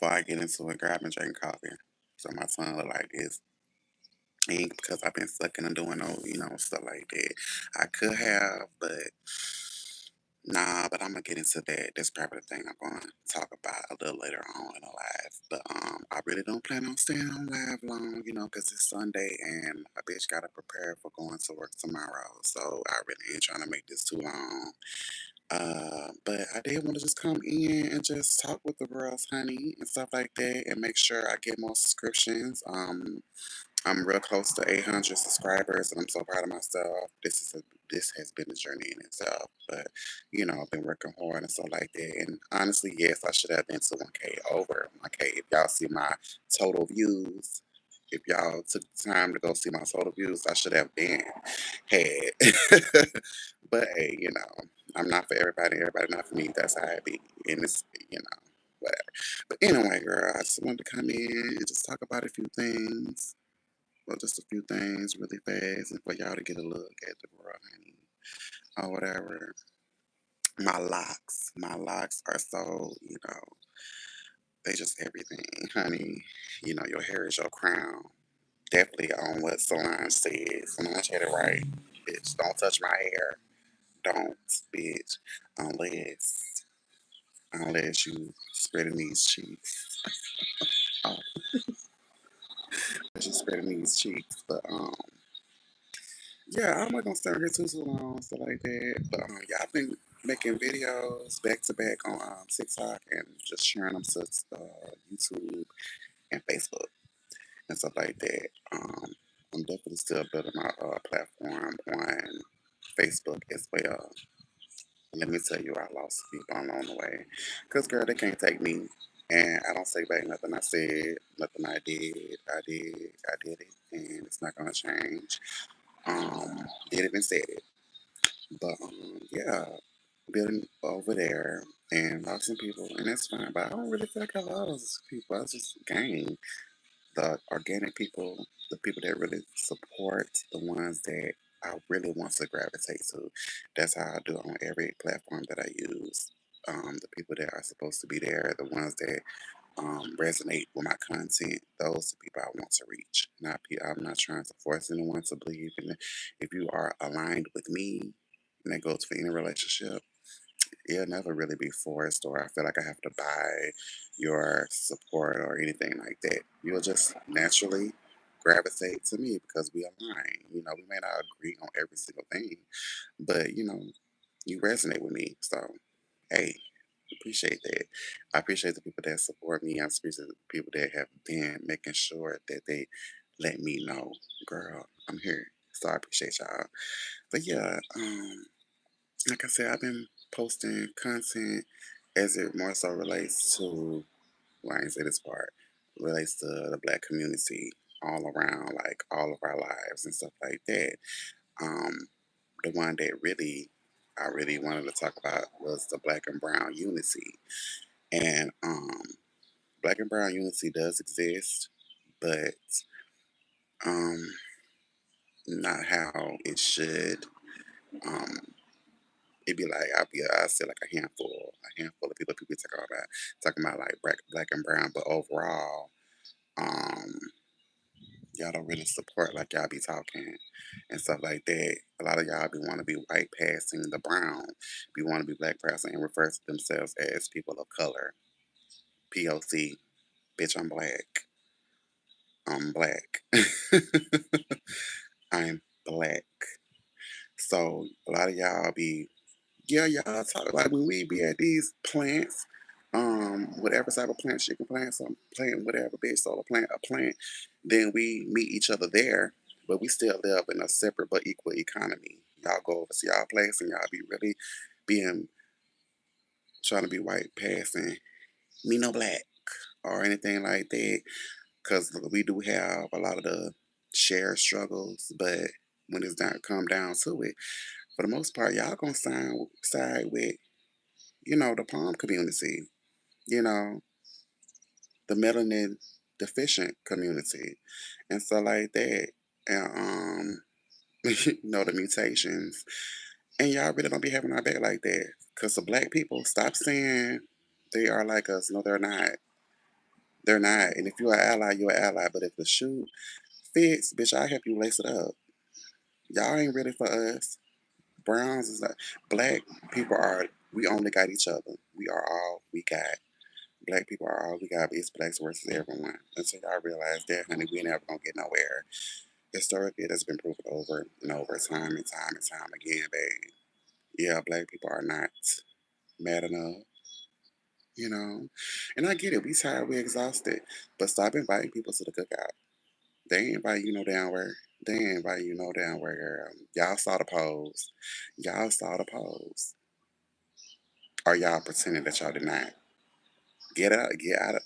before I get into it, girl, I've been drinking coffee. So my tongue look like this. Ain't because I've been sucking and doing no, stuff like that. I could have, but nah, but I'm gonna get into that. That's probably the thing I'm gonna talk about a little later on in the live. But I really don't plan on staying on live long, because it's Sunday and a bitch gotta prepare for going to work tomorrow. So I really ain't trying to make this too long. But I did want to just come in and just talk with the girls, honey, and stuff like that, and make sure I get more subscriptions. I'm real close to 800 subscribers, and I'm so proud of myself. This has been a journey in itself, but I've been working hard and stuff like that. And honestly, yes, I should have been to 1K over 1K. If y'all see my total views, if y'all took the time to go see my total views, I should have been had. But hey, I'm not for everybody. Everybody not for me. That's how it be, and it's whatever. But anyway, girl, I just wanted to come in and just talk about a few things. Well, just a few things really fast, and for y'all to get a look at the girl, honey, or whatever. My locks are so, they just everything, honey. Your hair is your crown. Definitely on what Solange said. Solange had it right. Bitch, don't touch my hair. Don't, bitch, unless you spreading these cheeks. Oh, unless you spreading these cheeks. But yeah, I'm not gonna stay on here too long, stuff like that. But yeah, I've been making videos back to back on TikTok and just sharing them to YouTube and Facebook and stuff like that. I'm definitely still building my platform on Facebook as well. Let me tell you, I lost people along the way. Cause girl, they can't take me. And I don't say back nothing I said, nothing I did. I did it, and it's not gonna change. Did it and said it. But yeah, building over there and lost some people, and that's fine. But I don't really feel like I lost people. I just gained the organic people, the people that really support, the ones that I really want to gravitate to. That's how I do on every platform that I use. The people that are supposed to be there, the ones that resonate with my content, those are the people I want to reach. I'm not trying to force anyone to believe in it. If you are aligned with me, and that goes for any relationship, it'll never really be forced, or I feel like I have to buy your support or anything like that. You'll just naturally gravitate to me because we align. We may not agree on every single thing, but you resonate with me. So, hey, appreciate that. I appreciate the people that support me. I appreciate the people that have been making sure that they let me know, girl, I'm here. So I appreciate y'all. But yeah, like I said, I've been posting content as it more so relates to, well, I ain't say this part, relates to the black community all around, like all of our lives and stuff like that. Um, the one that I really wanted to talk about was the black and brown unity. And black and brown unity does exist, but um, not how it should. Um, it'd be like I say like a handful of people talking about like black and brown, but overall, um, y'all don't really support like y'all be talking and stuff like that. A lot of y'all be want to be white passing the brown, be want to be black passing and refer to themselves as people of color. POC, bitch, I'm black. I'm black. I'm black. So a lot of y'all be, yeah, y'all talk like when we be at these plants, whatever type of plant, chicken plant, some plant, whatever, bitch, solar plant, a plant, then we meet each other there, but we still live in a separate but equal economy. Y'all go over to y'all place and y'all be really being trying to be white passing me no black or anything like that, because we do have a lot of the shared struggles, but when it's not come down to it, for the most part, y'all gonna side with, the palm community, you know, the melanin deficient community, and so like that, and the mutations, and y'all really don't be having our back like that, cause the black people stop saying they are like us. No, they're not. They're not. And if you're an ally, you're an ally. But if the shoe fits, bitch, I'll help you lace it up. Y'all ain't ready for us. Browns is not. Black people are. We only got each other. We are all we got. Black people are all we got. It's blacks versus everyone. Until y'all realize that, honey, we never gonna get nowhere. Historically, that's been proven over and over, time and time and time again, babe. Yeah, black people are not mad enough, you know. And I get it. We tired. We exhausted. But stop inviting people to the cookout. They ain't invite you no damn where. They ain't invite you no damn where, girl. Y'all saw the pose. Y'all saw the pose. Or y'all pretending that y'all did not. Get out of,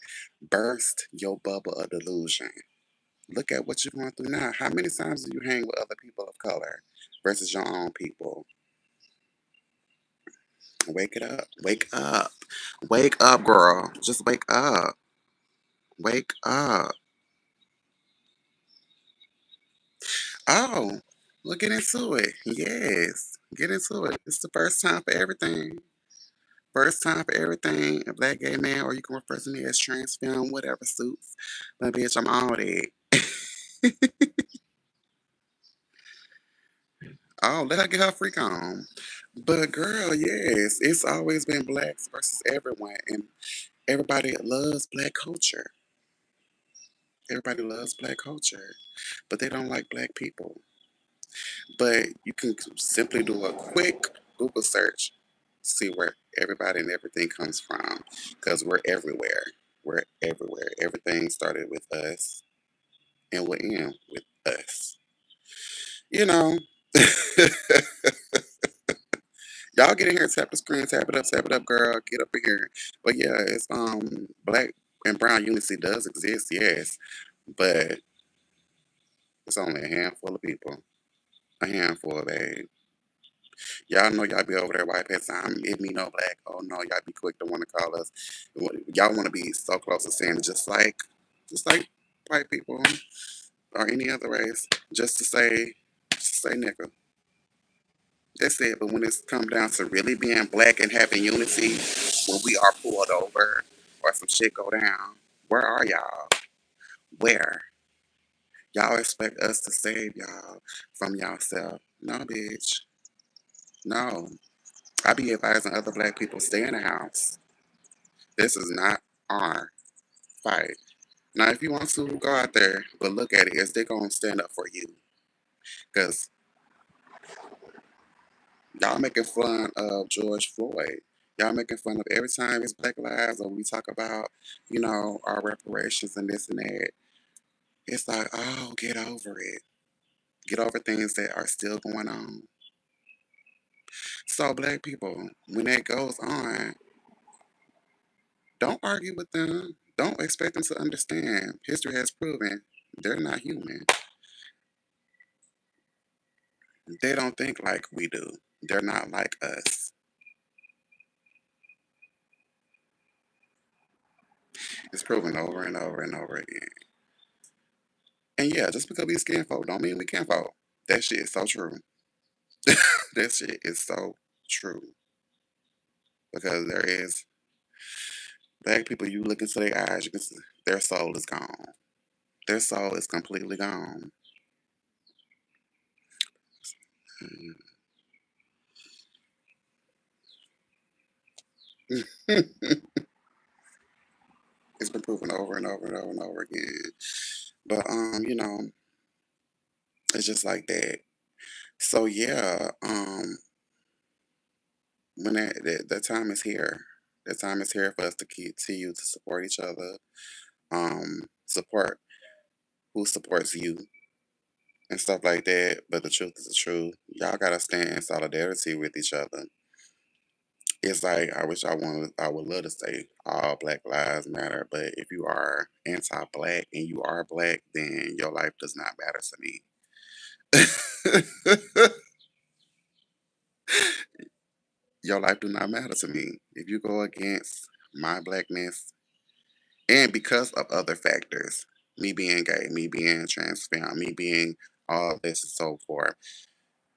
burst your bubble of delusion. Look at what you're going through now. How many times do you hang with other people of color versus your own people? Wake it up. Wake up. Wake up, girl. Just wake up. Wake up. Oh, well, get into it. Yes. Get into it. It's the first time for everything. First time for everything. A black gay man, or you can refer to me as trans film, whatever suits. But bitch, I'm all that. Oh, let her get her freak on. But girl, yes, it's always been blacks versus everyone, and everybody loves black culture. Everybody loves black culture, but they don't like black people. But you can simply do a quick Google search, see where everybody and everything comes from, because we're everywhere. We're everywhere. Everything started with us, and we'll end with us. You know. Y'all get in here, tap the screen, tap it up, girl. Get up in here. But yeah, it's black and brown unity does exist, yes. But it's only a handful of people. A handful, babe. Y'all know y'all be over there white past time. It me no black. Oh no, y'all be quick to want to call us. Y'all want to be so close to saying it, just like white people or any other race, just to say nigga. That's it. But when it's come down to really being black and having unity, when we are pulled over or some shit go down, where are y'all? Where? Y'all expect us to save y'all from y'allself? No, bitch. No. I be advising other black people stay in the house. This is not our fight. Now, if you want to go out there, but look at it, is they gonna stand up for you? Because y'all making fun of George Floyd. Y'all making fun of every time it's Black Lives or we talk about, our reparations and this and that. It's like, oh, get over it. Get over things that are still going on. So, black people, when that goes on, don't argue with them. Don't expect them to understand. History has proven they're not human. They don't think like we do. They're not like us. It's proven over and over and over again. And yeah, just because we skin folk don't mean we can't vote. That shit is so true. That shit is so true. Because there is black people, you look into their eyes, you can see their soul is gone. Their soul is completely gone. It's been proven over and over and over and over again. But it's just like that. So yeah, when that time is here. That time is here for us to continue to support each other, support who supports you and stuff like that. But the truth is the truth. Y'all gotta stand in solidarity with each other. It's like I would love to say all Black Lives Matter, but if you are anti-black and you are black, then your life does not matter to me. Your life do not matter to me. If you go against my blackness, and because of other factors, me being gay, me being trans femme, me being all this and so forth,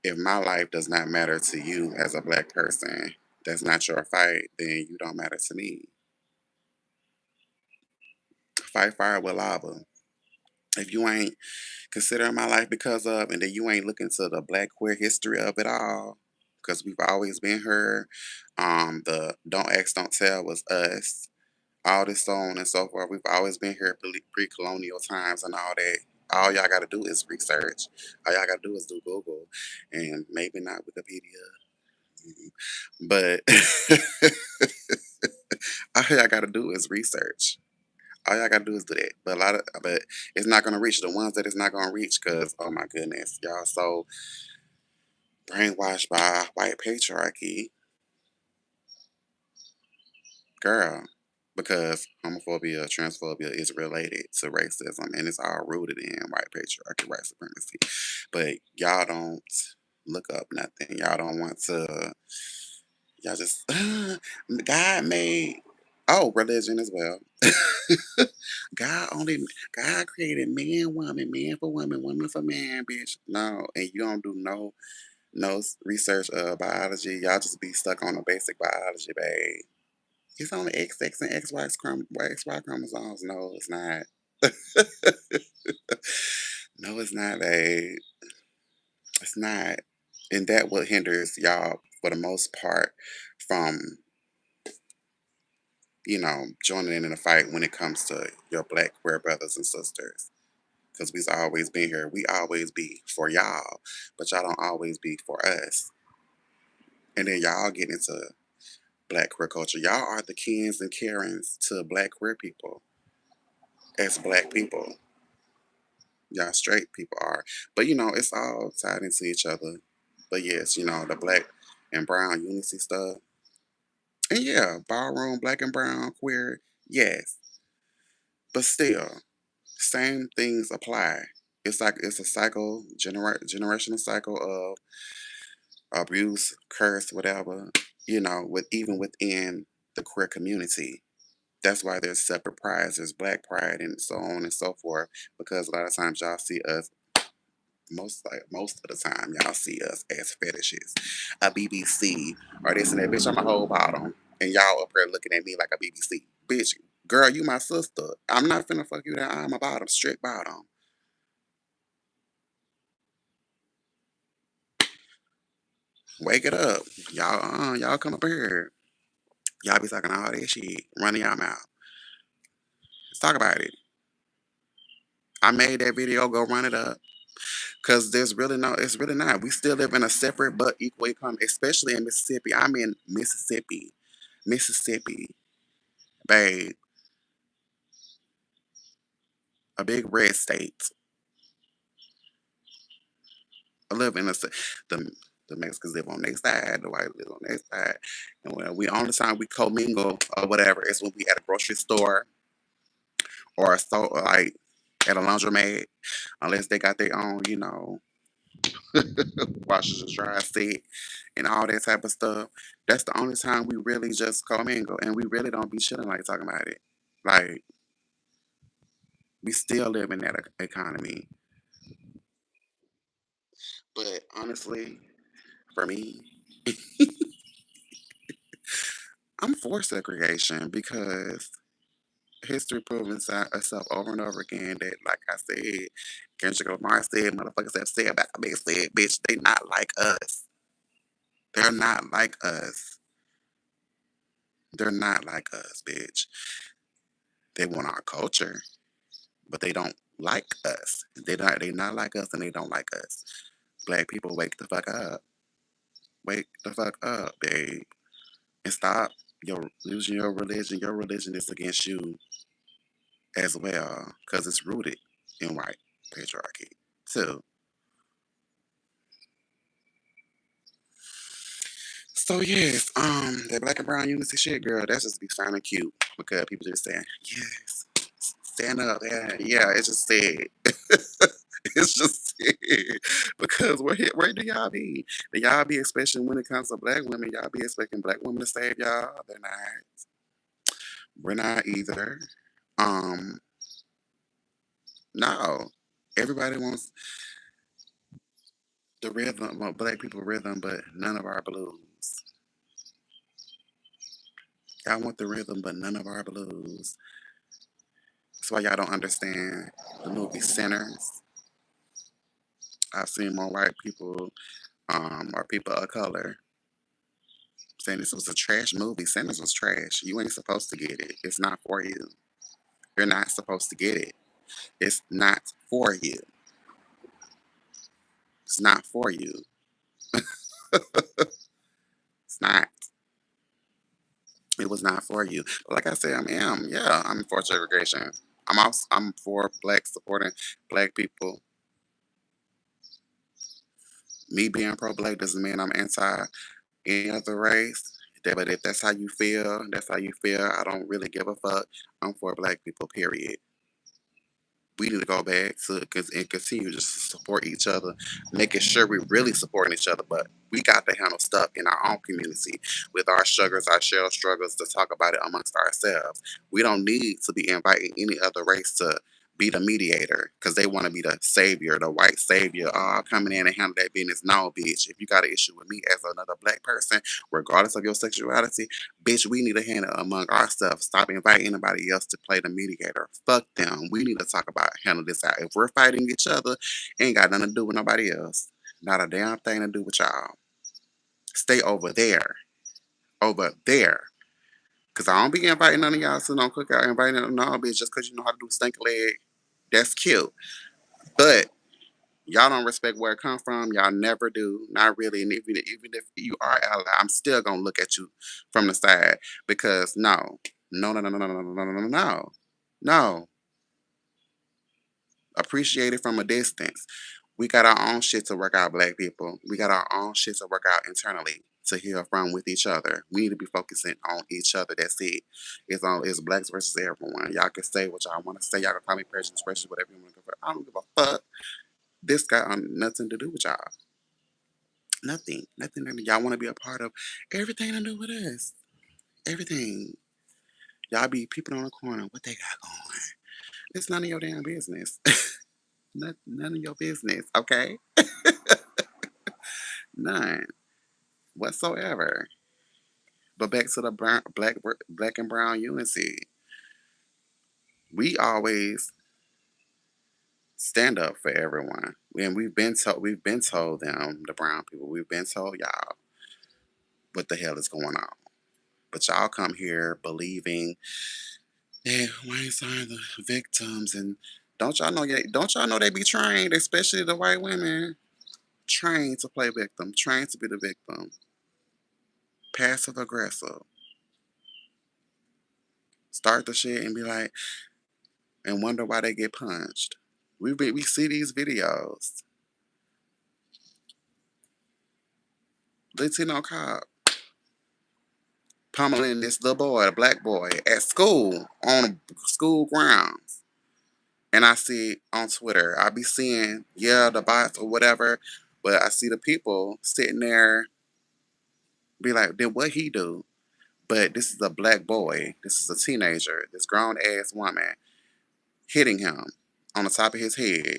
if my life does not matter to you as a black person, that's not your fight, then you don't matter to me. fight fire with lava. If you ain't considering my life because of, and then you ain't looking to the black queer history of it all, because we've always been here. The don't ask, don't tell was us. All this so on and so forth. We've always been here pre-colonial times and all that. All y'all got to do is research. All y'all got to do is do Google, and maybe not Wikipedia, but all y'all got to do is research. All y'all gotta do is do that. But it's not gonna reach the ones that it's not gonna reach because oh my goodness, y'all so brainwashed by white patriarchy, girl. Because homophobia, transphobia is related to racism and it's all rooted in white patriarchy, white supremacy. But y'all don't look up nothing. Y'all don't want to. Y'all just God made religion as well. God only God created man, woman, man for woman, woman for man, bitch. No, and you don't do no research biology. Y'all just be stuck on the basic biology, babe. It's only XX and XY chromosomes. No, it's not. No, it's not, babe. It's not. And that what hinders y'all for the most part from joining in the fight when it comes to your black queer brothers and sisters. Because we've always been here. We always be for y'all, but y'all don't always be for us. And then y'all get into black queer culture. Y'all are the Kens and Karens to black queer people as black people. Y'all straight people are. But it's all tied into each other. But yes, the black and brown unity stuff. And yeah, ballroom, black and brown, queer, yes. But still, same things apply. It's like it's a generational cycle of abuse, curse, whatever, with even within the queer community. That's why there's separate prides, there's black pride and so on and so forth. Because a lot of times y'all see us most of the time y'all see us as fetishes. A BBC or this and that. Bitch, I'm a whole bottom. And y'all up here looking at me like a BBC. Bitch, girl, you my sister. I'm not finna fuck you down. I'm a bottom, strict bottom. Wake it up. Y'all come up here. Y'all be talking all that shit, running y'all mouth. Let's talk about it. I made that video, go run it up. Cause it's really not. We still live in a separate but equal economy, especially in Mississippi. I'm in Mississippi. Mississippi, babe, a big red state. I live in the the Mexicans live on their side, the white live on their side. And when we only time we commingle or whatever is when we at a grocery store or a store like at a laundromat, unless they got their own, washers and dry set and all that type of stuff. That's the only time we really just commingle and we really don't be chilling like talking about it. Like we still live in that economy. But honestly, for me, I'm for segregation because history proven itself over and over again that, like I said, Kendrick Lamar said, motherfuckers have said about me said, bitch, they not like us. They're not like us. They're not like us, bitch. They want our culture, but they don't like us. They not like us and they don't like us. Black people, wake the fuck up. Wake the fuck up, babe. And stop losing your religion. Your religion is against you as well, because it's rooted in white patriarchy too. So yes, that black and brown unity shit, girl, that's just be sounding cute because people just saying, yes, stand up, yeah, yeah. It's just said, it's just said because where do y'all be? Do y'all be expecting when it comes to black women? Y'all be expecting black women to save y'all? They're not. We're not either. Um, no. Everybody wants the rhythm, well, black people rhythm, but none of our blues. Y'all want the rhythm, but none of our blues. That's why y'all don't understand the movie Sinners. I've seen more white people or people of color saying this was a trash movie. Sinners was trash. You ain't supposed to get it. It's not for you. You're not supposed to get it. It's not for you. It's not for you. It's not. It was not for you. But like I said, I'm for segregation. I'm for black supporting black people. Me being pro black doesn't mean I'm anti any other race. But if that's how you feel, that's how you feel. I don't really give a fuck. I'm for black people, period. We need to go back to and continue just to support each other, making sure we're really supporting each other. But we got to handle stuff in our own community with our sugars, our shell struggles to talk about it amongst ourselves. We don't need to be inviting any other race to be the mediator because they want to be the savior, the white savior, coming in and handle that business. No, bitch. If you got an issue with me as another black person, regardless of your sexuality, bitch, we need to handle it among ourselves. Stop inviting anybody else to play the mediator. Fuck them. We need to talk about handle this out. If we're fighting each other, ain't got nothing to do with nobody else. Not a damn thing to do with y'all. Stay over there. Over there. Cause I don't be inviting none of y'all to no cookout, inviting them, no bitch, just cause you know how to do stink leg. That's cute. But y'all don't respect where it come from. Y'all never do. Not really. And even if you are ally, I'm still gonna look at you from the side because no, no, no, no, no, no, no, no, no, no, no, no. Appreciate it from a distance. We got our own shit to work out, black people. We got our own shit to work out internally to heal from with each other. We need to be focusing on each other. That's it. It's blacks versus everyone. Y'all can say what y'all want to say. Y'all can call me prejudice, prejudice, whatever you want to go for. I don't give a fuck. This got nothing to do with y'all. Nothing. Nothing that y'all want to be a part of. Everything to do with us. Everything. Y'all be peeping on the corner. What they got going? It's none of your damn business. None of your business. Okay. None whatsoever. But back to the black and brown unity. We always stand up for everyone. And we've been told them, the brown people, we've been told y'all what the hell is going on. But y'all come here believing that whites are the victims and don't y'all know they be trained, especially the white women, trained to play victim, trained to be the victim. Passive aggressive. Start the shit and be like and wonder why they get punched. We see these videos. Latino cop pummeling this little boy, a black boy, at school on school grounds. And I see on Twitter, I be seeing, yeah, the bots or whatever, but I see the people sitting there be like, then what he do? But this is a black boy. This is a teenager. This grown ass woman hitting him on the top of his head.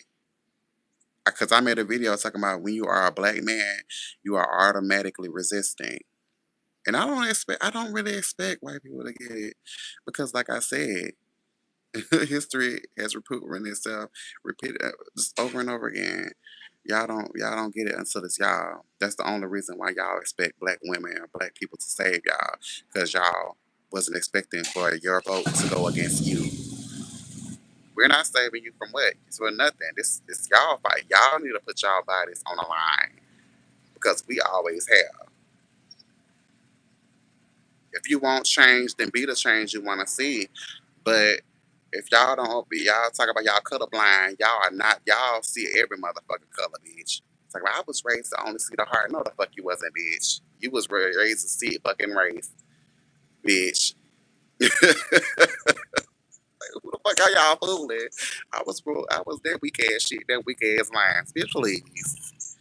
Because I made a video talking about when you are a black man, you are automatically resisting. And I don't really expect white people to get it because, like I said, history has proven itself, repeated just over and over again. Y'all don't get it until it's y'all. That's the only reason why y'all expect black women or black people to save y'all, because y'all wasn't expecting for your vote to go against you. We're not saving you from what? It's for nothing. This y'all fight. Y'all need to put y'all bodies on the line because we always have. If you want change, then be the change you want to see. But if y'all don't be, y'all talk about y'all colorblind, y'all are not, y'all see every motherfucking color, bitch. It's like, well, I was raised to only see the heart. No, the fuck you wasn't, bitch. You was raised to see fucking race, bitch. Who the fuck are y'all fooling? I was that weak ass shit, that weak ass lines, bitch, please.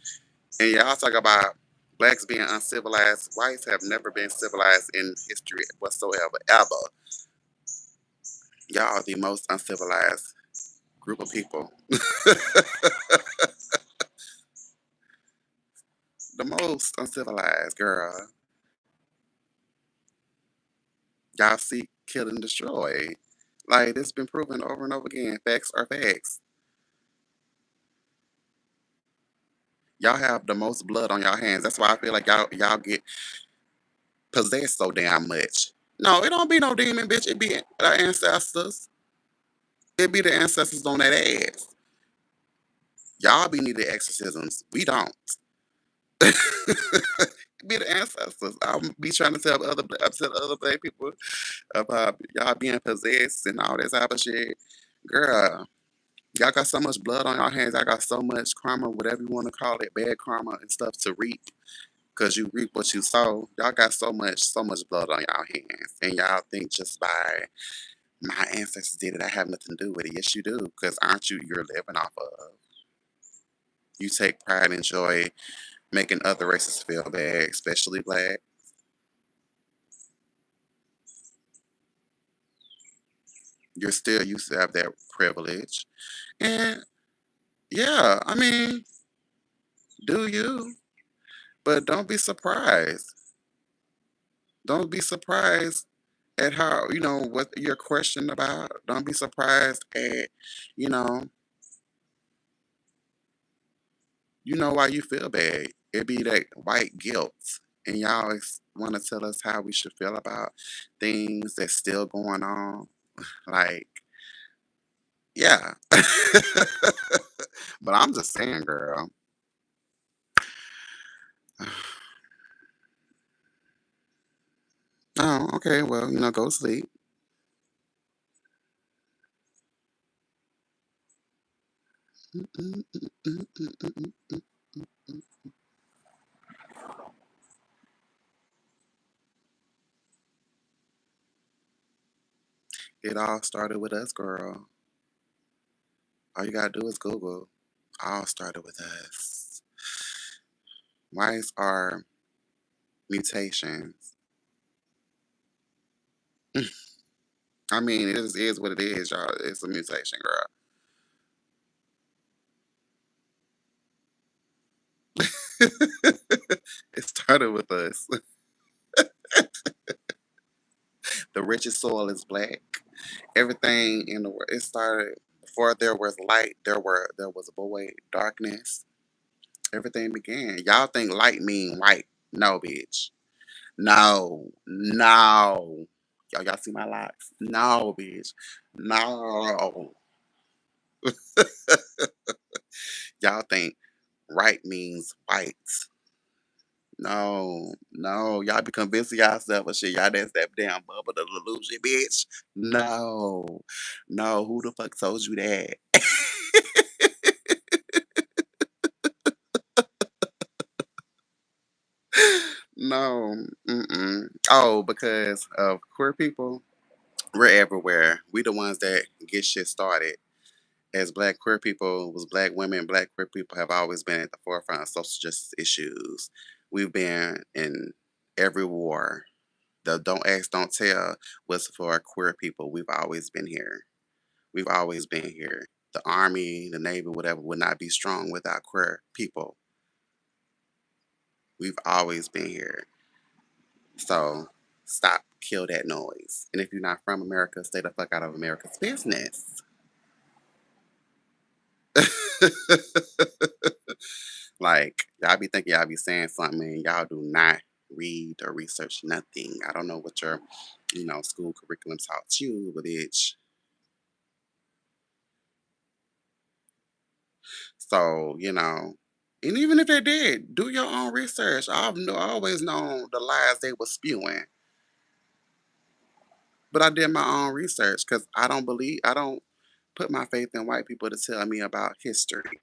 And y'all talk about blacks being uncivilized. Whites have never been civilized in history whatsoever, ever. Y'all are the most uncivilized group of people. The most uncivilized, girl. Y'all seek, kill, and destroy. Like it's been proven over and over again. Facts are facts. Y'all have the most blood on y'all hands. That's why I feel like y'all get possessed so damn much. No, it don't be no demon, bitch. It be our ancestors. It be the ancestors on that ass. Y'all be needing exorcisms. We don't. Be the ancestors. I'll be trying to tell other black people about y'all being possessed and all that type of shit. Girl, y'all got so much blood on y'all hands. I got so much karma, whatever you want to call it, bad karma and stuff to reap. Cause you reap what you sow. Y'all got so much blood on y'all hands. And y'all think just by my ancestors did it, I have nothing to do with it. Yes, you do. Cause aren't you're living off of? You take pride and joy making other races feel bad, especially black. You still have that privilege. And yeah, I mean, do you? But don't be surprised. Don't be surprised at how, what you're questioned about. Don't be surprised at, you know, why you feel bad. It be that white guilt. And y'all always want to tell us how we should feel about things that's still going on. Like, yeah. But I'm just saying, girl. Oh, okay. Well, go to sleep. It all started with us, girl. All you gotta do is Google. All started with us. Why is our mutations? I mean, is what it is, y'all. It's a mutation, girl. It started with us. The richest soil is black. Everything in the world. It started before there was light. There was a void, darkness. Everything began. Y'all think light mean white? No, bitch. No, no. Y'all see my locks? No, bitch. No. Y'all think right means white. No, no. Y'all be convincing yourself of shit. Y'all that's that damn bubble the delusion, bitch. No. No, who the fuck told you that? No. Mm-mm. Oh, because of queer people, we're everywhere. We the ones that get shit started. As black queer people, was black women, black queer people have always been at the forefront of social justice issues. We've been in every war. The don't ask, don't tell was for queer people. We've always been here. We've always been here. The army, the navy, whatever, would not be strong without queer people. We've always been here. So stop, kill that noise. And if you're not from America, stay the fuck out of America's business. Like, y'all be thinking y'all be saying something and y'all do not read or research nothing. I don't know what your, school curriculum taught you, but it's so, and even if they did, do your own research. Always known the lies they were spewing, but I did my own research because I don't put my faith in white people to tell me about history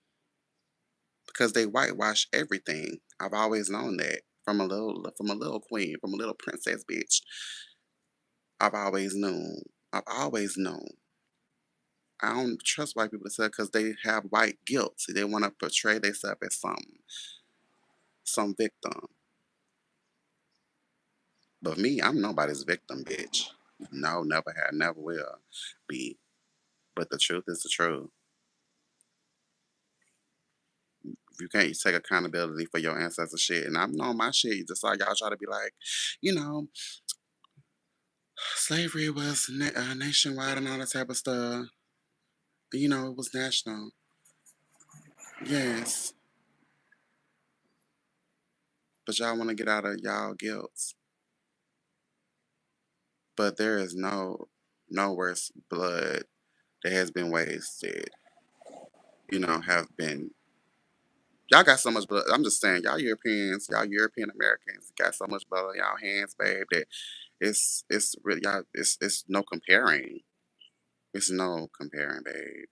because they whitewash everything. I've always known that from a little queen, from a little princess bitch. I've always known. I've always known. I don't trust white people to say because they have white guilt. They want to portray themselves as some victim. But me, I'm nobody's victim, bitch. No, never have, never will be. But the truth is the truth. If you can't take accountability for your ancestors shit, and I've known my shit, just like y'all try to be like, you know, Slavery was nationwide and all that type of stuff. It was national. Yes, but y'all want to get out of y'all guilt. But there is no worse blood that has been wasted. Have been y'all got so much blood. I'm just saying, y'all Europeans, y'all European Americans got so much blood on y'all hands, babe. That it's really y'all. It's no comparing. It's no comparing, babe.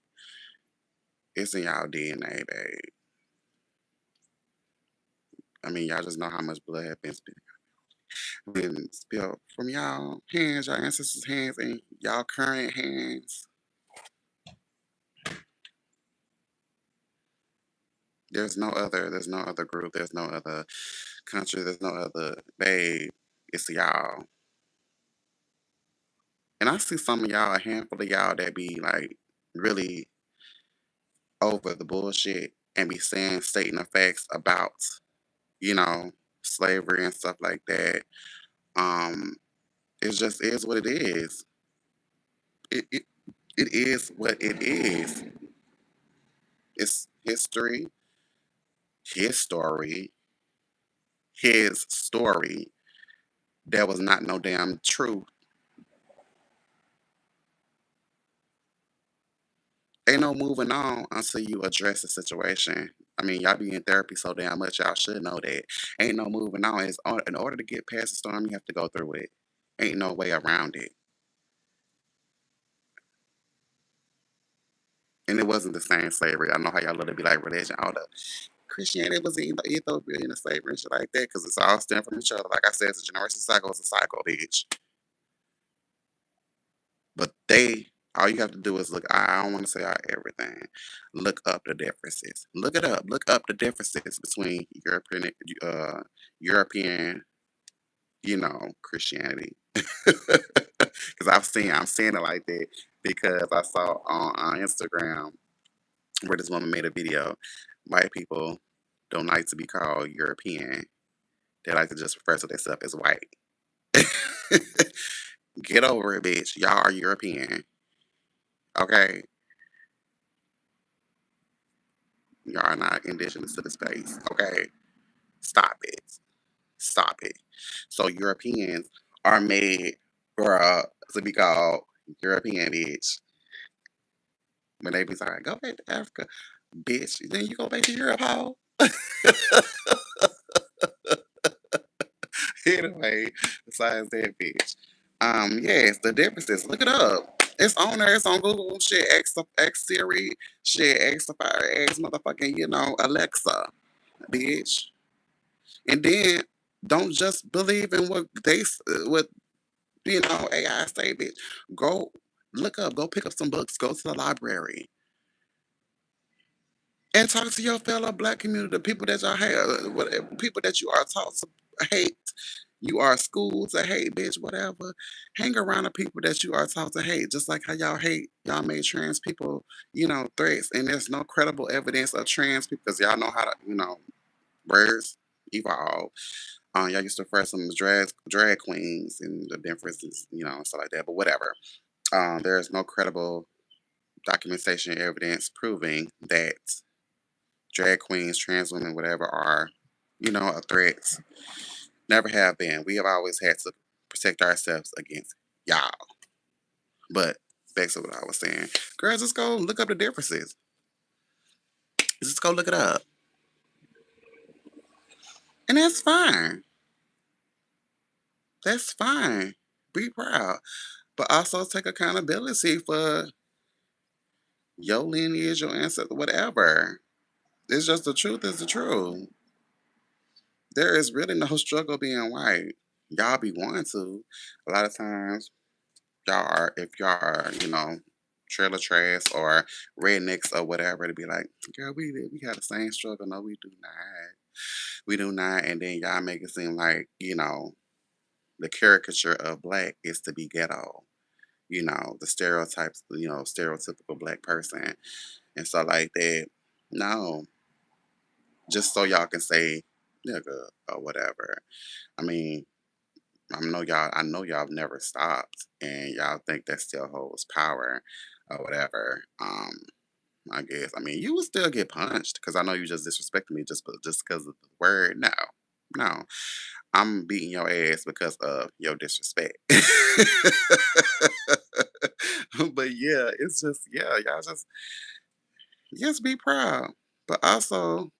It's in y'all DNA, babe. I mean, y'all just know how much blood has been spilled from y'all hands, y'all ancestors' hands, and y'all current hands. There's no other group, there's no other country, there's no other babe. It's y'all. And I see some of y'all, a handful of y'all that be like really over the bullshit and be saying stating the facts about, you know, slavery and stuff like that. Um, it just is what it is. It it is what it is. It's history, his story, his story. That was not no damn truth. Ain't no moving on until you address the situation. I mean, y'all be in therapy so damn much, y'all should know that. Ain't no moving on. In order to get past the storm, you have to go through it. Ain't no way around it. And it wasn't the same slavery. I know how y'all love to be like religion, all the Christianity was in Ethiopia and the slavery and shit like that, because it's all stemmed from each other. Like I said, it's a generation cycle, it's a cycle, bitch. But all you have to do is look. I don't want to say everything. Look up the differences. Look it up. Look up the differences between uh, European, Christianity. Because I'm seeing it like that because I saw on Instagram where this woman made a video. White people don't like to be called European. They like to just refer to themselves as white. Get over it, bitch. Y'all are European. Okay? Y'all are not indigenous to the space. Okay? Stop it. Stop it. So Europeans are made for to be called European, bitch. When they be like, go back to Africa, bitch. Then you go back to Europe, hoe. Anyway, besides that, bitch. Yes, the differences. Look it up. It's on there. It's on Google. Shit, X Siri. Shit, X Fire, X motherfucking, Alexa, bitch. And then don't just believe in what AI say, bitch. Go go pick up some books. Go to the library and talk to your fellow black community, the people that y'all have, whatever, people that you are taught to hate. You are schooled to hate, bitch, whatever. Hang around the people that you are taught to hate, just like how y'all made trans people, threats, and there's no credible evidence of trans people because y'all know how to, words evolve. Y'all used to refer to them as drag queens and the differences, and stuff like that. But whatever. There's no credible documentation evidence proving that drag queens, trans women, whatever, are, a threat. Never have been. We have always had to protect ourselves against y'all. But back to what I was saying. Girls, just go look up the differences. Just go look it up. And that's fine. That's fine. Be proud. But also take accountability for your lineage, your ancestors, whatever. It's just the truth is the truth. There is really no struggle being white. Y'all be wanting to. A lot of times, if y'all are, trailer trash or rednecks or whatever, to be like, girl, we got the same struggle. No, we do not. We do not. And then y'all make it seem like, the caricature of black is to be ghetto. The stereotypes, stereotypical black person and stuff like that. No, just so y'all can say nigga or whatever. I mean, I know y'all have never stopped and y'all think that still holds power or whatever. I guess. I mean, you would still get punched because I know you just disrespected me just because of the word. No, no, I'm beating your ass because of your disrespect. But yeah, it's just yeah, y'all just be proud, but also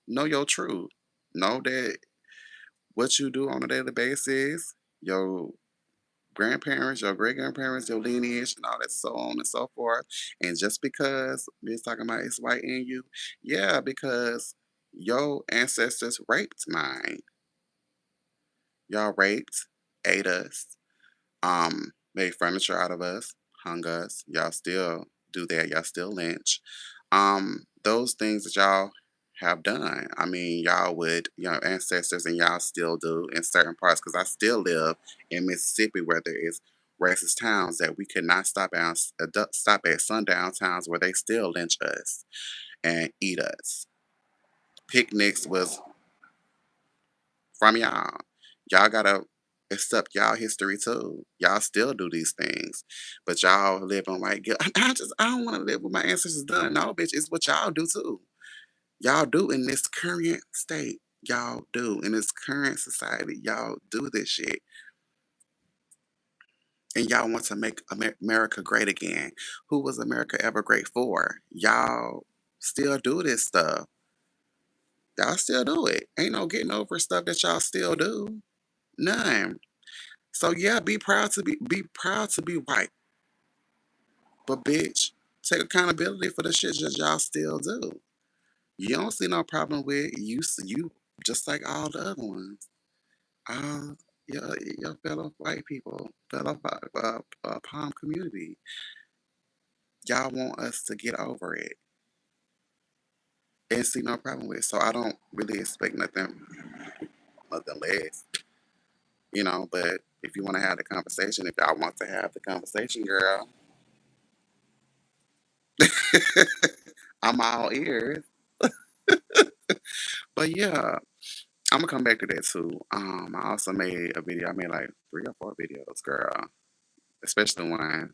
know your truth. Know that what you do on a daily basis, your grandparents, your great grandparents, your lineage, and all that, so on and so forth. And just because it's talking about it's white in you, yeah, because your ancestors raped mine. Y'all raped, ate us, made furniture out of us, hung us. Y'all still do that. Y'all still lynch. Those things that y'all have done. I mean, y'all would, ancestors, and y'all still do in certain parts. Because I still live in Mississippi, where there is racist towns that we could not stop at sundown towns where they still lynch us and eat us. Picnics was from y'all. Y'all gotta accept y'all history too. Y'all still do these things, but y'all live on like guilt. I don't want to live what my ancestors done. No, bitch, it's what y'all do too. Y'all do in this current state. Y'all do in this current society. Y'all do this shit, and y'all want to make America great again. Who was America ever great for? Y'all still do this stuff. Y'all still do it. Ain't no getting over stuff that y'all still do. None. So yeah, be proud to be white. But bitch, take accountability for the shit that y'all still do. You don't see no problem with you just like all the other ones. Your fellow white people, fellow palm community. Y'all want us to get over it and see no problem with it. So I don't really expect nothing less, but if you want to have the conversation, if y'all want to have the conversation, girl, I'm all ears. But yeah, I'm gonna come back to that too. I also made a video. I made like 3 or 4 videos, girl. Especially when I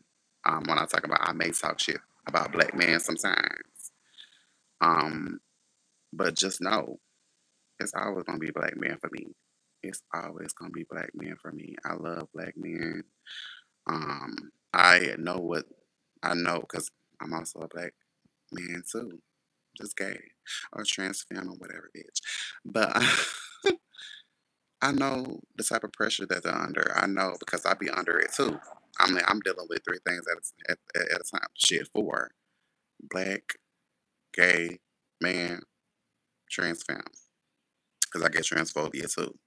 talk about I may talk shit about black men sometimes. Um, but just know it's always gonna be black men for me. It's always gonna be black men for me. I love black men. I know because I'm also a black man too. Just gay or trans femme or whatever, bitch. But I know the type of pressure that they're under. I know because I be under it too. I'm dealing with 3 things at a time. Shit, 4: black, gay, man, trans femme. Because I get transphobia too,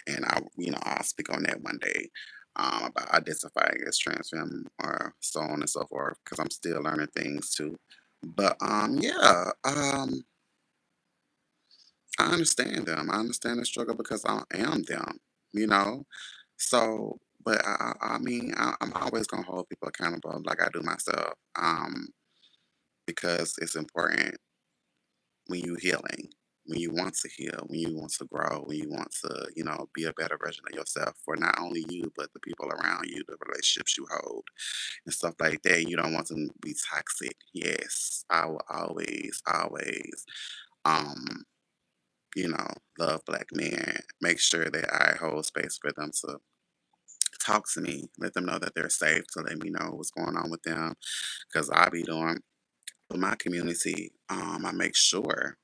and I'll speak on that one day. About identifying as trans femme or so on and so forth. Because I'm still learning things too. But yeah. I understand them. I understand the struggle because I am them, you know? So, but I mean, I'm always going to hold people accountable like I do myself, because it's important when you healing, when you want to heal, when you want to grow, when you want to, be a better version of yourself for not only you, but the people around you, the relationships you hold and stuff like that. You don't want them to be toxic. Yes, I will always, um, love black men, make sure that I hold space for them to talk to me, let them know that they're safe, to let me know what's going on with them. Because I be doing with my community, I make sure,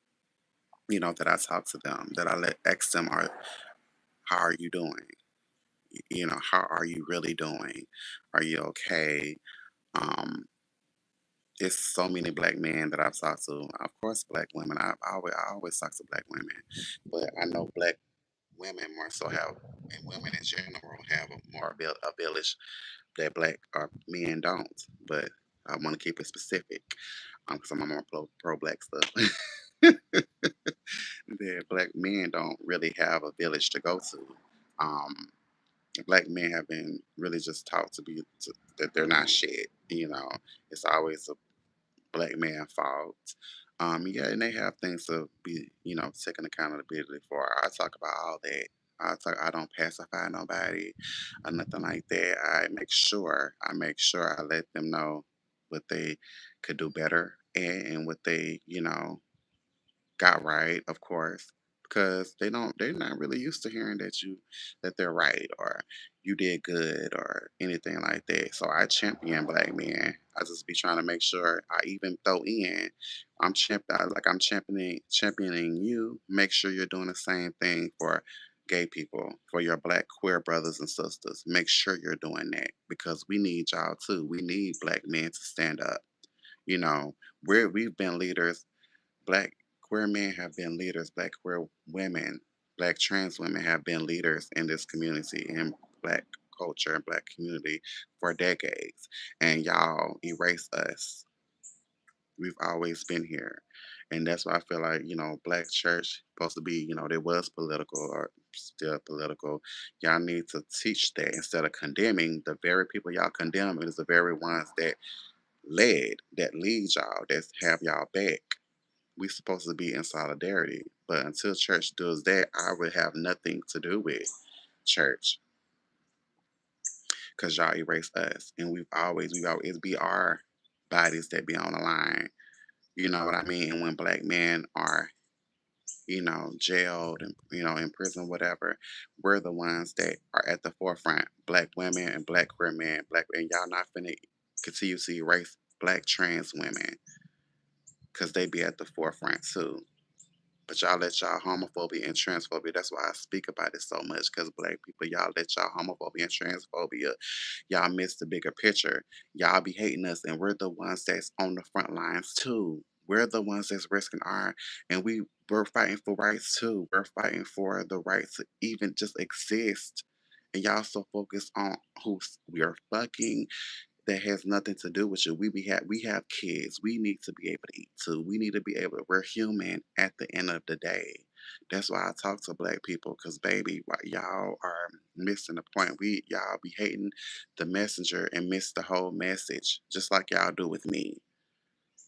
that I talk to them, that I ask them, how are you doing? How are you really doing? Are you okay? Um, it's so many black men that I've talked to. Of course, black women. I always talk to black women, but I know black women more so have, and women in general have a village that black or men don't. But I want to keep it specific, because I'm more pro black stuff. That black men don't really have a village to go to. Um, Black men have been really just taught that they're not shit. It's always a black man fault. Yeah, and they have things to be, taking accountability for. I talk about all that. I don't pacify nobody or nothing like that. I make sure I let them know what they could do better and what they, got right, of course, because they're not really used to hearing that they're right or you did good or anything like that. So I champion black men. I just be trying to make sure I even throw in I'm championing you. Make sure you're doing the same thing for gay people, for your black queer brothers and sisters. Make sure you're doing that because we need y'all too. We need black men to stand up. You know, we've been leaders. Black queer men have been leaders. Black queer women, black trans women have been leaders in this community, in black culture and black community for decades. And y'all erase us. We've always been here. And that's why I feel like, black church supposed to be, there was political or still political. Y'all need to teach that instead of condemning the very people y'all condemn is the very ones that lead y'all, that have y'all back. We supposed to be in solidarity. But until church does that, I would have nothing to do with church because y'all erase us, and we always be our bodies that be on the line. You know what I mean? And when black men are, jailed and in prison, whatever, we're the ones that are at the forefront. Black women and black queer men, black and y'all not finna continue to erase black trans women because they be at the forefront too. But y'all let y'all homophobia and transphobia. That's why I speak about it so much. Because black people, y'all let y'all homophobia and transphobia. Y'all miss the bigger picture. Y'all be hating us, and we're the ones that's on the front lines too. We're the ones that's risking and we're fighting for rights too. We're fighting for the right to even just exist. And y'all so focused on who we are fucking that has nothing to do with you. We have kids. We need to be able to eat too. We need to be able. We're human at the end of the day. That's why I talk to black people, cause baby, y'all are missing the point. Y'all be hating the messenger and miss the whole message, just like y'all do with me.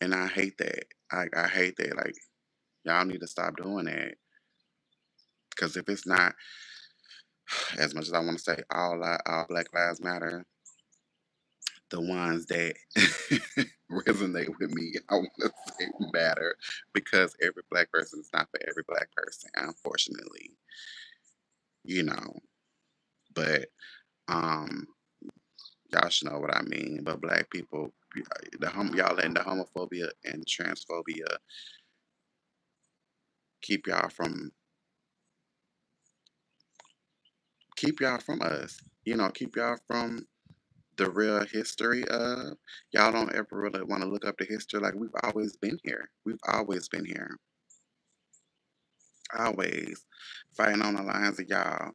And I hate that. I hate that. Like y'all need to stop doing that. Cause if it's not, as much as I want to say all Black Lives Matter, the ones that resonate with me, I want to say matter because every black person is not for every black person, unfortunately, you know. But um, y'all should know what I mean. But black people, y'all letting the homophobia and transphobia keep y'all from keep y'all from us. Keep y'all from the real history of y'all don't ever really want to look up the history like we've always been here. We've always been here. Always fighting on the lines of y'all.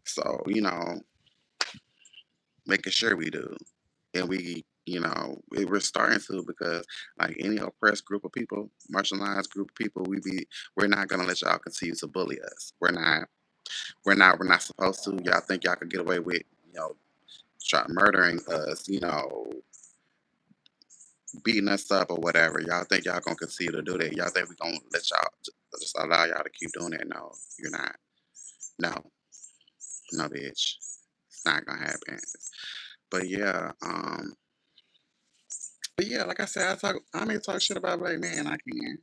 So, making sure we do. And we're starting to because like any oppressed group of people, marginalized group of people, we're not gonna let y'all continue to bully us. We're not supposed to. Y'all think y'all could get away with, try murdering us, beating us up or whatever. Y'all think y'all gonna continue to do that. Y'all think we gonna let y'all just allow y'all to keep doing that. No, you're not. No, no, bitch. It's not gonna happen. But yeah, like I said, I may talk shit about black men, I can.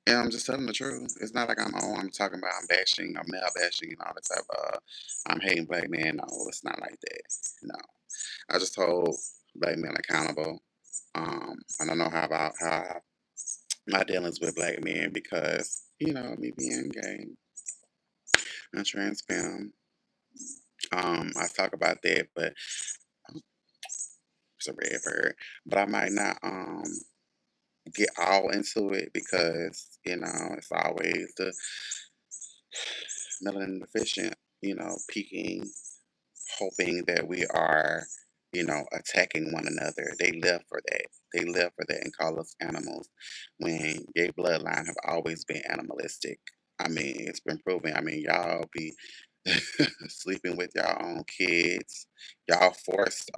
And I'm just telling the truth. It's not like I'm talking about I'm bashing, I'm male bashing and all that type of I'm hating black men. No, it's not like that. No. I just hold black men accountable. I don't know how my dealings with black men because, me being gay and trans femme. I talk about that, but it's a red bird. But I might not get all into it because it's always the melanin deficient peaking, hoping that we are attacking one another. They live for that. They live for that and call us animals when gay bloodline have always been animalistic. I mean, it's been proven. I mean, y'all be sleeping with your own kids. Y'all forced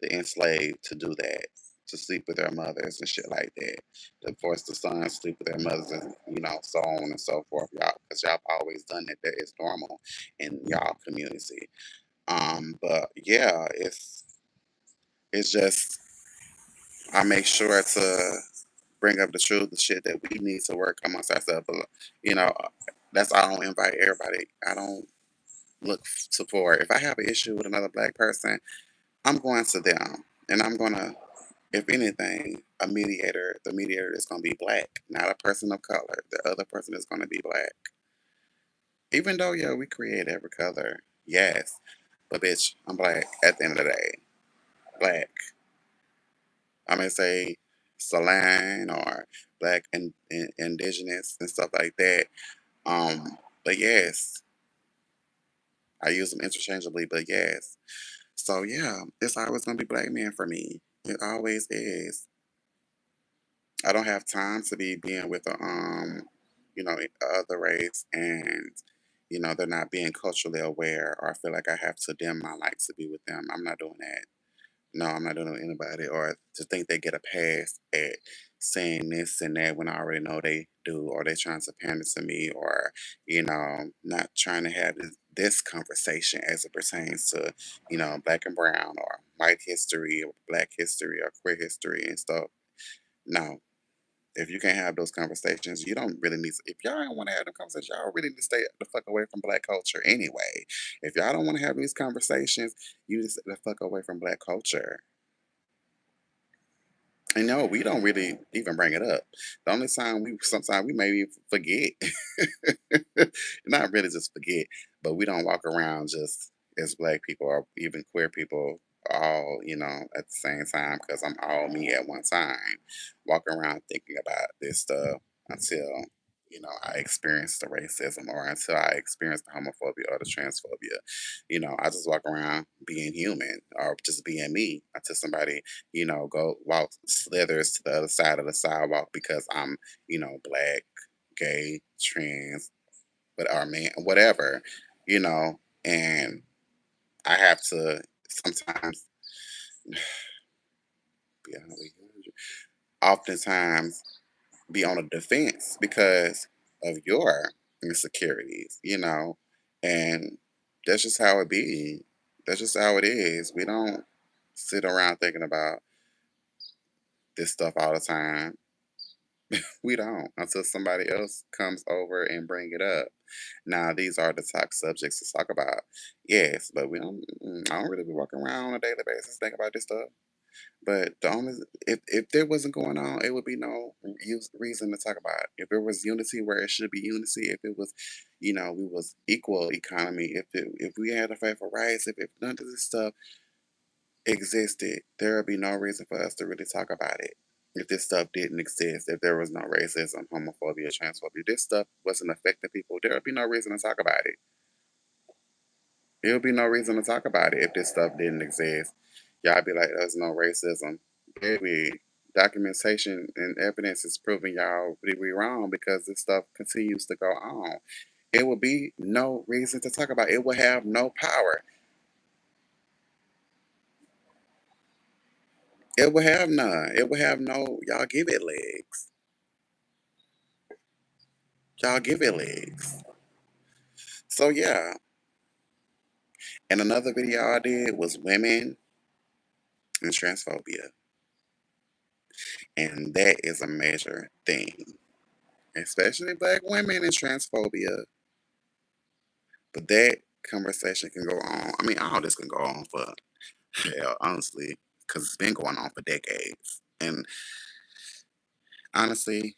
the enslaved to do that. to sleep with their mothers and shit like that. To force the sons to sleep with their mothers and so on and so forth, y'all, because y'all have always done it. That is normal in y'all community. But yeah, it's just I make sure to bring up the truth, the shit that we need to work amongst ourselves. But you know, that's why I don't invite everybody. I don't look to for if I have an issue with another black person, I'm going to them, and I'm gonna, if anything, a mediator. The mediator is gonna be black, not a person of color. The other person is gonna be black. Even though, yeah, we create every color, yes, but bitch, I'm black at the end of the day. Black. I may say Saline or black and indigenous and stuff like that. But yes, I use them interchangeably, but yes. So yeah, it's always gonna be black men for me. It always is. I don't have time to be being with a other race and they're not being culturally aware or I feel like I have to dim my light to be with them. I'm not doing that. No, I'm not doing it with anybody. Or to think they get a pass at saying this and that when I already know they do, or they trying to pander to me, or not trying to have this conversation as it pertains to black and brown or white history or black history or queer history and stuff. No, if you can't have those conversations, you don't really need. If y'all don't want to have them conversations, y'all really need to stay the fuck away from black culture anyway. If y'all don't want to have these conversations, you just stay the fuck away from black culture. And no, we don't really even bring it up. The only time we sometimes we maybe forget. Not really just forget, but we don't walk around just as black people or even queer people all, at the same time because I'm all me at one time. Walking around thinking about this stuff until, I experience the racism or until I experience the homophobia or the transphobia. I just walk around being human or just being me until somebody go walk slithers to the other side of the sidewalk because I'm, black, gay, trans, but our man, whatever, you know, and I have to sometimes be oftentimes be on a defense because of your insecurities, and that's just how it be. That's just how it is. We don't sit around thinking about this stuff all the time. We don't until somebody else comes over and bring it up. Now, these are the top subjects to talk about. Yes, but we don't. I don't really be walking around on a daily basis thinking about this stuff. But the only if there wasn't going on, it would be no reason to talk about it. If there was unity where it should be unity, if it was, we was equal economy, if we had a fight for rights, if none of this stuff existed, there would be no reason for us to really talk about it. If this stuff didn't exist, if there was no racism, homophobia, transphobia, this stuff wasn't affecting people, there would be no reason to talk about it. There would be no reason to talk about it if this stuff didn't exist. Y'all be like, there's no racism. Baby, documentation and evidence is proving y'all really wrong because this stuff continues to go on. It would be no reason to talk about it. It will have no power. It will have none. It will have no, y'all give it legs. Y'all give it legs. So yeah. And another video I did was women and transphobia. And that is a major thing. Especially black women and transphobia. But that conversation can go on. I mean, all this can go on for hell, honestly, because it's been going on for decades. And honestly,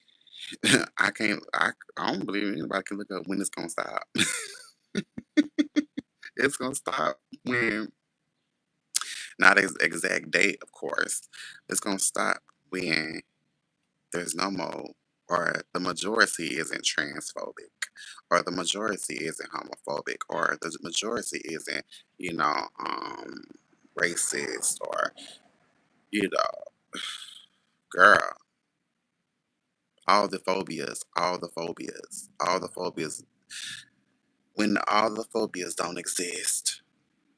I can't. I don't believe anybody can look up when it's gonna stop. It's gonna stop when, not exact date, of course. It's gonna stop when there's no more, or the majority isn't transphobic, or the majority isn't homophobic, or the majority isn't, you know, um, racist, or you know, girl, all the phobias. When all the phobias don't exist,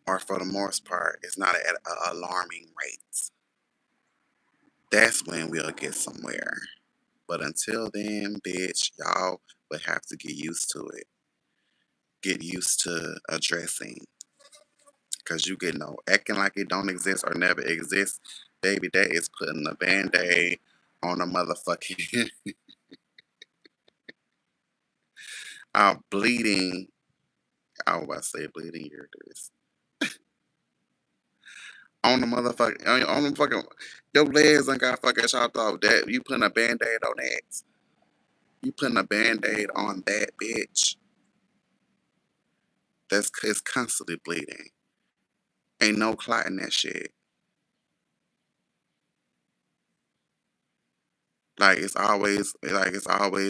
or for the most part, it's not at an alarming rate. That's when we'll get somewhere. But until then, bitch, y'all would have to get used to it. Get used to addressing. Cause you get no acting like it don't exist or never exist. Baby, that is putting a band-aid on a motherfucking bleeding. I was about to say bleeding ureters. On the motherfucking on the fucking your legs done got fucking chopped off. That you putting a band-aid on that. You putting a band-aid on that bitch. That's it's constantly bleeding. Ain't no clot in that shit. It's always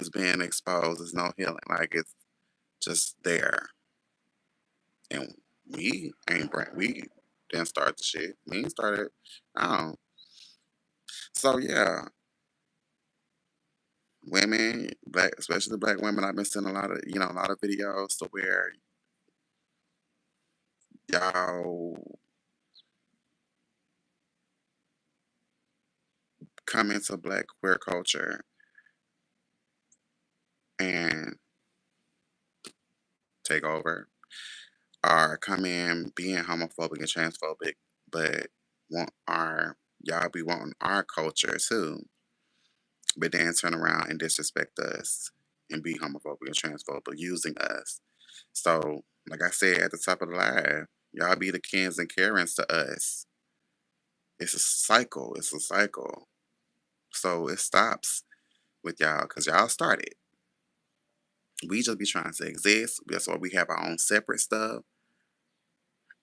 being exposed. There's no healing. Like it's just there. And we didn't start the shit. We ain't started. Oh, so yeah, women, black, especially black women. I've been seeing a lot of videos to where y'all come into black queer culture and take over, or come in being homophobic and transphobic, but want our y'all be wanting our culture too, but then turn around and disrespect us and be homophobic and transphobic using us. So, like I said at the top of the live, y'all be the Kens and Karens to us. It's a cycle. It's a cycle. So it stops with y'all because y'all started. We just be trying to exist. That's why we have our own separate stuff.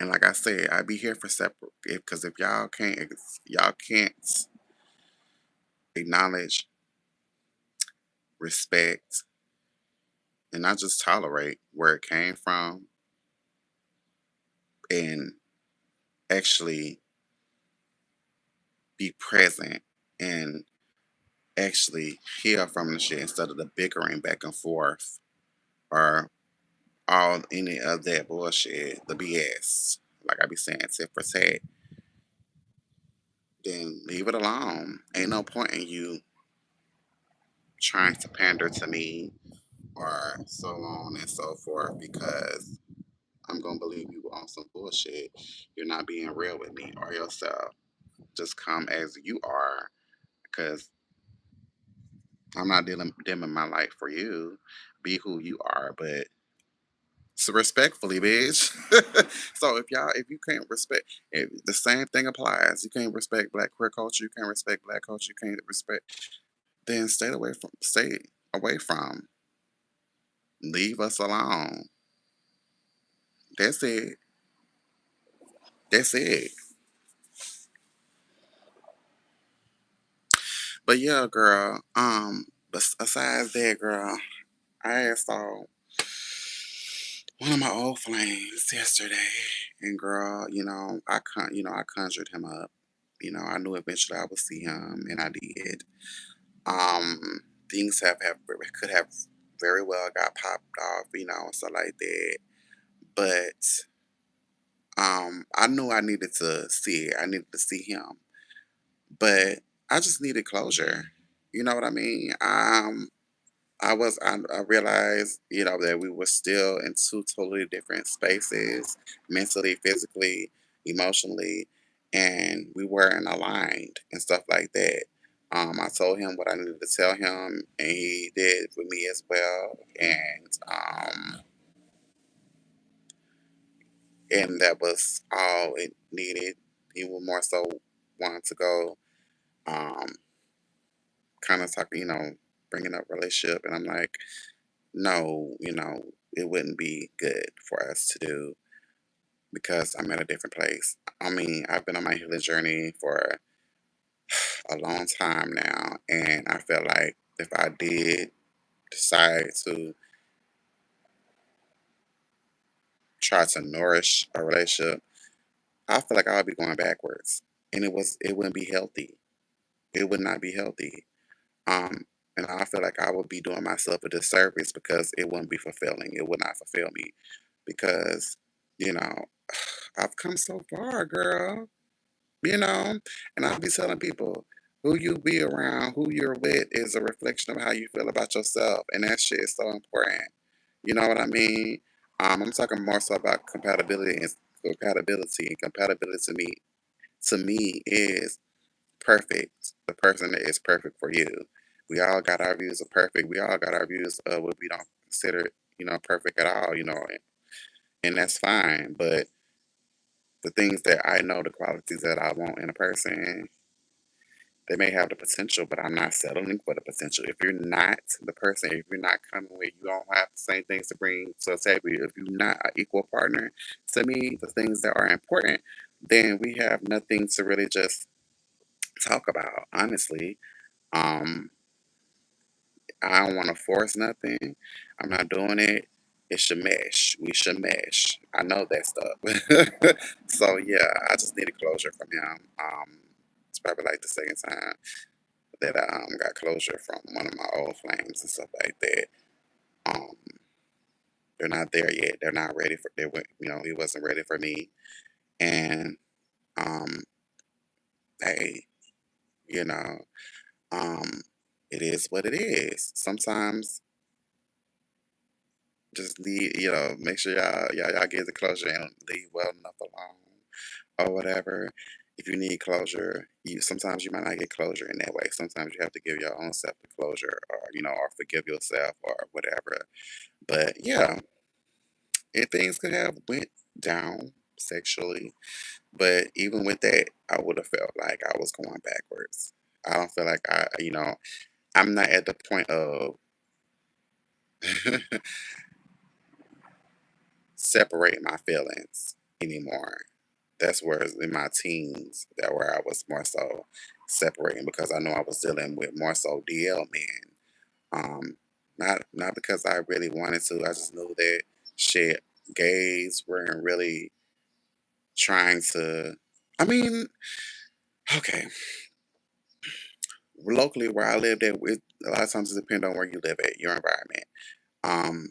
And like I said, I be here for separate because if y'all can't acknowledge, respect, and not just tolerate where it came from, and actually be present and actually heal from the shit instead of the bickering back and forth or all any of that bullshit, the BS. Like I be saying, tit for tat, then leave it alone. Ain't no point in you trying to pander to me or so on and so forth because I'm gonna believe you on some bullshit. You're not being real with me or yourself. Just come as you are because I'm not dimming my light for you. Be who you are, but so respectfully, bitch. So if you can't respect, if the same thing applies. You can't respect black queer culture. You can't respect black culture. You can't respect. Then stay away from. Leave us alone. That's it. That's it. But yeah, girl. Besides that, girl, I saw one of my old flames yesterday, and girl, I conjured him up. I knew eventually I would see him, and I did. Um, things could have very well got popped off, stuff like that. But I knew I needed to see it. I needed to see him, but I just needed closure. You know what I mean? I realized, that we were still in two totally different spaces, mentally, physically, emotionally, and we weren't aligned and stuff like that. I told him what I needed to tell him, and he did with me as well. And that was all it needed. He would more so want to go, um, kind of talking, bringing up relationship, and I'm like, no, it wouldn't be good for us to do because I'm at a different place. I mean, I've been on my healing journey for a long time now, and I feel like if I did decide to try to nourish a relationship, I feel like I would be going backwards, and it wouldn't be healthy. It would not be healthy. Um, and I feel like I would be doing myself a disservice because it wouldn't be fulfilling. It would not fulfill me because you know I've come so far, girl. And I'll be telling people, Who you be around, who you're with is a reflection of how you feel about yourself. And that shit is so important. You know what I mean? I'm talking more so about compatibility. And compatibility to me is perfect. The person that is perfect for you. We all got our views of perfect. We all got our views of what we don't consider, perfect at all, and that's fine. But the things that I know, the qualities that I want in a person, they may have the potential, but I'm not settling for the potential. If you're not the person, if you're not coming with, you don't have the same things to bring to a table. If you're not an equal partner, to me, the things that are important, then we have nothing to really just talk about. Honestly, um, I don't want to force nothing. I'm not doing it. It should mesh. We should mesh. I know that stuff. So yeah, I just need a closure from him. It's probably like the second time that I got closure from one of my old flames and stuff like that. Um, they're not there yet. They're not ready for. He wasn't ready for me. And um, hey, you know, um, it is what it is. Sometimes just leave. Make sure y'all get the closure and leave well enough alone or whatever. If you need closure, sometimes you might not get closure in that way. Sometimes you have to give your own self the closure, or forgive yourself or whatever. But yeah, and things could have went down sexually, but even with that, I would have felt like I was going backwards. I don't feel like I'm not at the point of separating my feelings anymore. That's where it's in my teens that where I was more so separating because I know I was dealing with more so DL men. Not because I really wanted to. I just knew that shit gays weren't really trying to. I mean, okay, locally where I lived at, a lot of times it depends on where you live at, your environment. Um,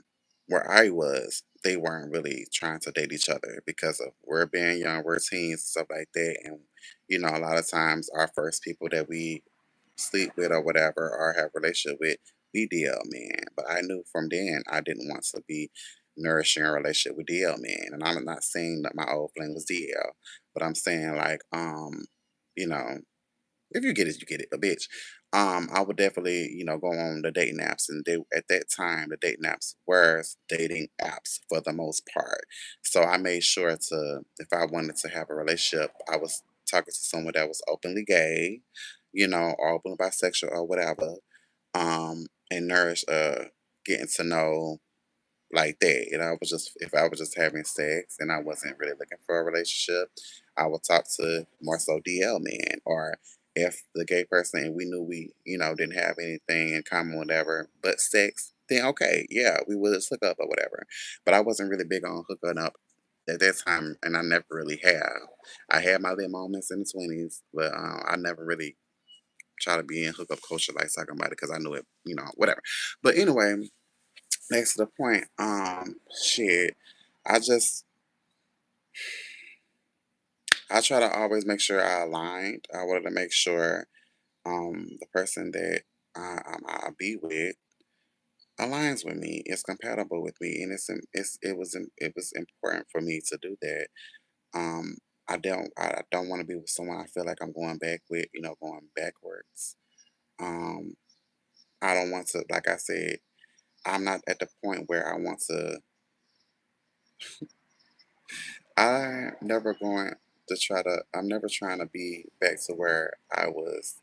where I was, they weren't really trying to date each other because of we're being young, we're teens, and stuff like that, and a lot of times our first people that we sleep with or whatever or have relationship with, we DL men. But I knew from then I didn't want to be nourishing a relationship with DL men, and I'm not saying that my old flame was DL, but I'm saying like you know if you get it, you get it, a bitch. I would definitely, go on the dating apps, and they at that time the dating apps were dating apps for the most part. So I made sure to, if I wanted to have a relationship, I was talking to someone that was openly gay, or openly bisexual or whatever, and nourish, getting to know like that. And I was just if I was just having sex and I wasn't really looking for a relationship, I would talk to more so DL men. Or if the gay person and we knew we, didn't have anything in common, whatever, but sex, then okay, yeah, we would just hook up or whatever. But I wasn't really big on hooking up at that time, and I never really have. I had my little moments in the 20s, but I never really try to be in hookup culture like talking about it because I knew it, whatever. But anyway, next to the point, shit, I just I try to always make sure I aligned. I wanted to make sure the person that I be with aligns with me, is compatible with me, and it was important for me to do that. Um, I don't want to be with someone I feel like I'm going back with, going backwards. Um, I don't want to, like I said, I'm not at the point where I want to. I'm never trying to be back to where I was,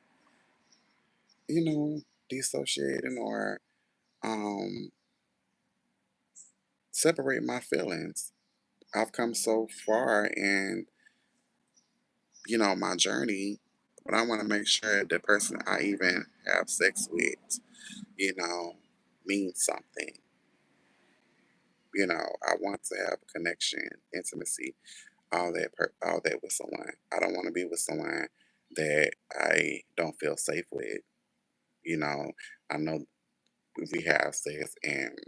dissociating or um separate my feelings. I've come so far in, my journey, but I want to make sure the person I even have sex with, you know, means something. I want to have a connection, intimacy, all that with someone. I don't want to be with someone that I don't feel safe with. You know, I know we have sex and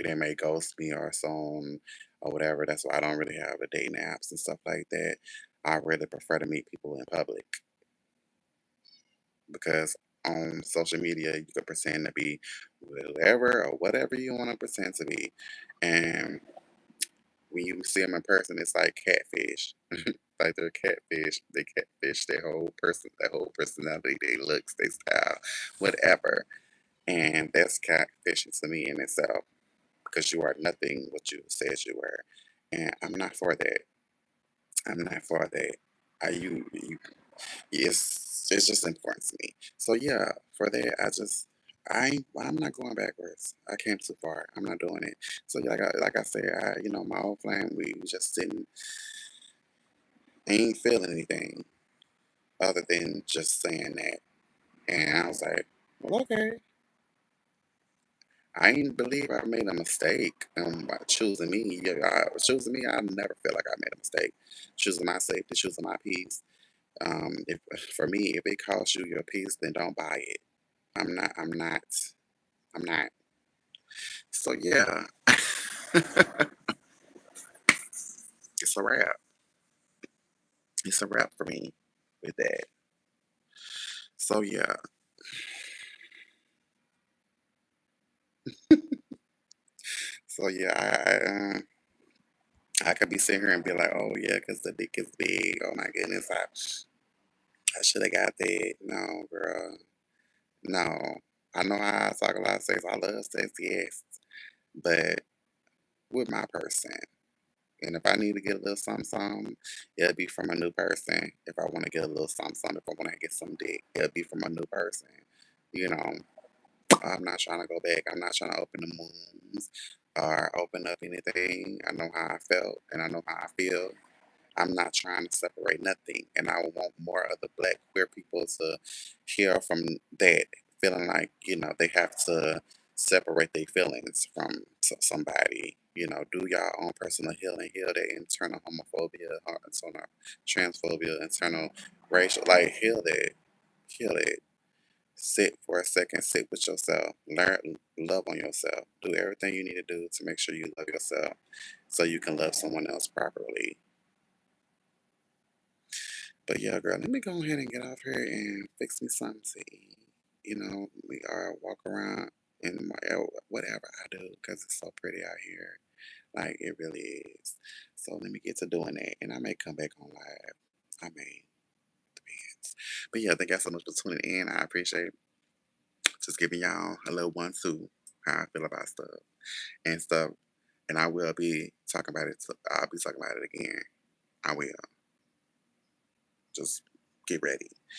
they may ghost me or so on or whatever. That's why I don't really have a dating apps and stuff like that. I really prefer to meet people in public. because on social media you can pretend to be whoever or whatever you want to pretend to be, and when you see them in person, it's like catfish. Like they're catfish. They catfish their whole person, their whole personality, their looks, their style, whatever. And that's catfishing to me in itself because you are nothing what you said you were. And I'm not for that. I'm not for that. You it's just important to me. So yeah, for that I'm not going backwards. I came too far. I'm not doing it. So like I said, my old flame, we just didn't ain't feeling anything other than just saying that. And I was like, well, okay. I ain't believe I made a mistake by choosing me. Yeah, choosing me, I never feel like I made a mistake. Choosing my safety, choosing my peace. If for me, if it costs you your peace, then don't buy it. I'm not. I'm not. I'm not. So yeah, it's a wrap. It's a wrap for me with that. So yeah. So yeah, I could be sitting here and be like, oh yeah, because the dick is big. Oh my goodness, I should have got that. No, girl. No. I know how I talk a lot of sex. I love sex, yes. But with my person. And if I need to get a little something, something, it'll be from a new person. If I want to get a little something, something, if I want to get some dick, it'll be from a new person. You know, I'm not trying to go back. I'm not trying to open the wounds or open up anything. I know how I felt and I know how I feel. I'm not trying to separate nothing. And I want more of the black queer people to hear from that, feeling like, they have to separate their feelings from somebody. Do your own personal healing, heal that internal homophobia, internal transphobia, internal racial, like heal it. Sit for a second, sit with yourself, learn, love on yourself, do everything you need to do to make sure you love yourself so you can love someone else properly. But yeah, girl, let me go ahead and get off here and fix me something to eat. We are walk around in whatever I do because it's so pretty out here. Like it really is. So let me get to doing that, and I may come back on live. I may depends. But yeah, thank you so much for tuning in. I appreciate just giving y'all a little one two how I feel about stuff and stuff. And I will be talking about it. I'll be talking about it again. I will. Just get ready.